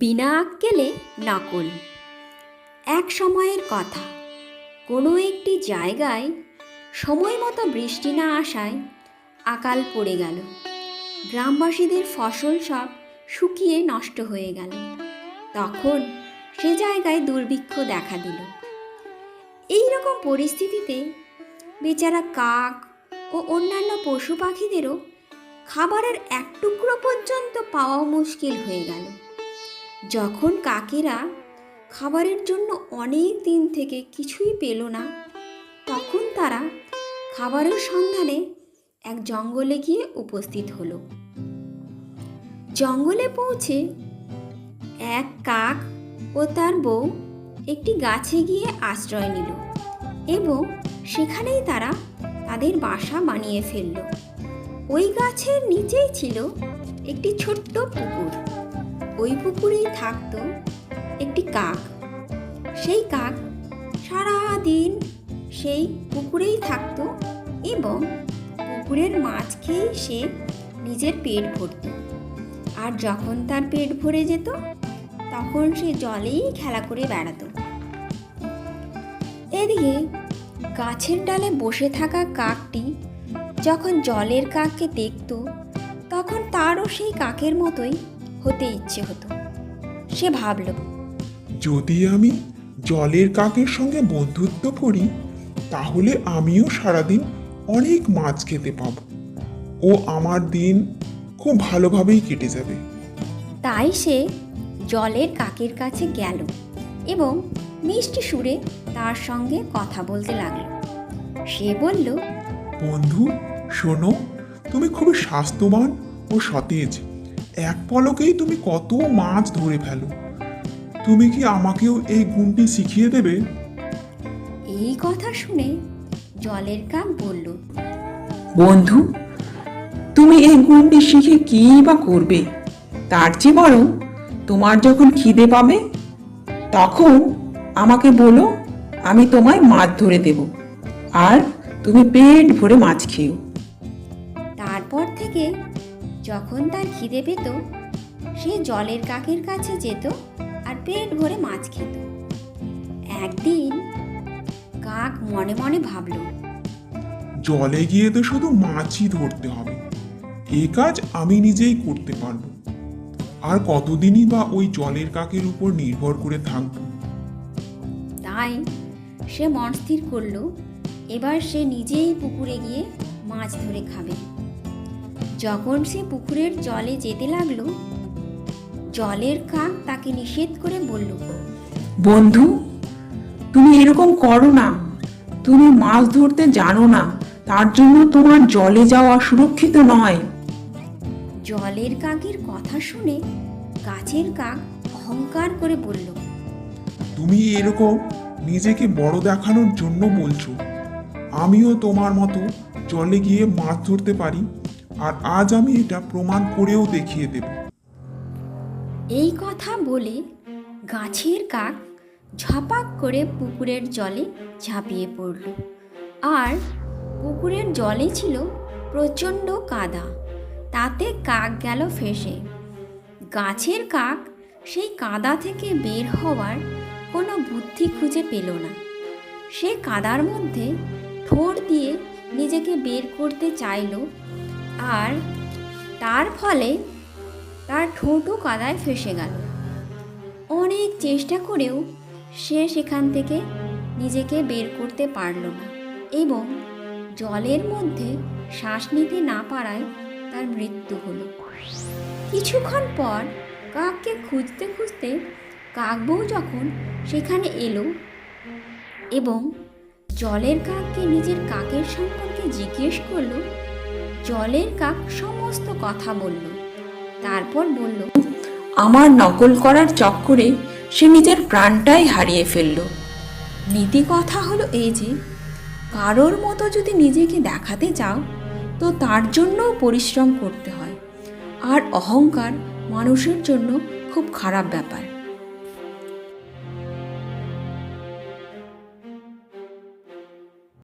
বিনা আক্কেলে নকল। এক সময়ের কথা, কোনো একটি জায়গায় সময় মতো বৃষ্টি না আসায় আকাল পড়ে গেল। গ্রামবাসীদের ফসল সব শুকিয়ে নষ্ট হয়ে গেল। তখন সে জায়গায় দুর্ভিক্ষ দেখা দিল। এই রকম পরিস্থিতিতে বেচারা কাক ও অন্যান্য পশু পাখিদেরও খাবারের এক টুকরো পর্যন্ত পাওয়া মুশকিল হয়ে গেল। যখন কাকেরা খাবারের জন্য অনেক দিন থেকে কিছুই পেল না, তখন তারা খাবারের সন্ধানে এক জঙ্গলে গিয়ে উপস্থিত হলো। জঙ্গলে পৌঁছে এক কাক ও তার বউ একটি গাছে গিয়ে আশ্রয় নিল এবং সেখানেই তারা তাদের বাসা বানিয়ে ফেলল। ওই গাছের নিচেই ছিল একটি ছোট্ট পুকুর। ওই পুকুরেই থাকতো একটি কাক। সেই কাক সারা দিন সেই পুকুরেই থাকতো এবং পুকুরের মাছ খেয়েই সে নিজের পেট ভরত। আর যখন তার পেট ভরে যেত তখন সে জলেই খেলা করে বেড়াতো। এদিকে গাছের ডালে বসে থাকা কাকটি যখন জলের কাককে দেখত, তখন তারও সেই কাকের মতোই হতে ইচ্ছে হতো। সে ভাবল, যদি আমি জলের কাকের সঙ্গে বন্ধুত্ব করি তাহলে আমিও সারাদিন অনেক মাছ খেতে পাবো ও আমার দিন খুব ভালোভাবেই কেটে যাবে। তাই সে জলের কাকের কাছে গেল এবং মিষ্টি সুরে তার সঙ্গে কথা বলতে লাগলো। সে বলল, বন্ধু শোনো, তুমি খুবই স্বাস্থ্যবান ও সতেজ। এক পলকেই তুমি কত মাছ ধরে ফেলো। তুমি কি আমাকেও এই গুণটি শিখিয়ে দেবে? এই কথা শুনে জলের কাক বলল, বন্ধু, তুমি এই গুণটি শিখে কী বা করবে? তার চেয়ে বরং তোমার যখন খিদে পাবে তখন আমাকে বলো, আমি তোমায় মাছ ধরে দেব আর তুমি পেট ভরে মাছ খেও। তারপর থেকে যখন তার খিদে পেত সে জলের কাকের কাছে যেত আর পেট ভরে মাছ খেত। একদিন কাক মনে মনে ভাবল, জলে গিয়ে তো শুধু মাছই ধরতে হবে, এই কাজ আমি নিজেই করতে পারবো। আর কতদিনই বা ওই জলের কাকের উপর নির্ভর করে থাকবো। তাই সে মন স্থির করল, এবার সে নিজেই পুকুরে গিয়ে মাছ ধরে খাবে। যখন সে পুকুরের জলে যেতে লাগলো, জলের কাক তাকে নিষেধ করে বলল, বন্ধু, তুমি এরকম করো না। তুমি মাছ ধরতে জানো না, তার জন্য তোমার জলে যাওয়া সুরক্ষিত নয়। জলের কাকের কথা শুনে গাছের কাক অহংকার করে বলল, তুমি এরকম নিজেকে বড় দেখানোর জন্য বলছো। আমিও তোমার মতো জলে গিয়ে মাছ ধরতে পারি, আর আজ আমি এটা প্রমাণ করেও দেখিয়ে দেব। এই কথা বলে গাছের কাক ঝপাক করে পুকুরের জলে ঝাঁপিয়ে পড়ল। আর পুকুরের জলে ছিল প্রচণ্ড কাদা, তাতে কাক গেল ফেঁসে। গাছের কাক সেই কাদা থেকে বের হওয়ার কোনো বুদ্ধি খুঁজে পেল না। সে কাদার মধ্যে ঠোঁট দিয়ে নিজেকে বের করতে চাইল, আর তার ফলে তার ঠোঁটও কাদায় ফেঁসে গেল। অনেক চেষ্টা করেও সে সেখান থেকে নিজেকে বের করতে পারল না এবং জলের মধ্যে শ্বাস নিতে না পারায় তার মৃত্যু হলো। কিছুক্ষণ পর কাককে খুঁজতে খুঁজতে কাকবউ যখন সেখানে এলো এবং জলের কাককে নিজের কাকের সম্পর্কে জিজ্ঞেস করলো, জলের কাক সমস্ত কথা বলল। তারপর বলল, আমার নকল করার চক্করে সে নিজের প্রাণটাই হারিয়ে ফেলল। নীতি কথা হলো এই যে, কারোর মতো যদি নিজেকে দেখাতে চাও তো তার জন্যও পরিশ্রম করতে হয়। আর অহংকার মানুষের জন্য খুব খারাপ ব্যাপার।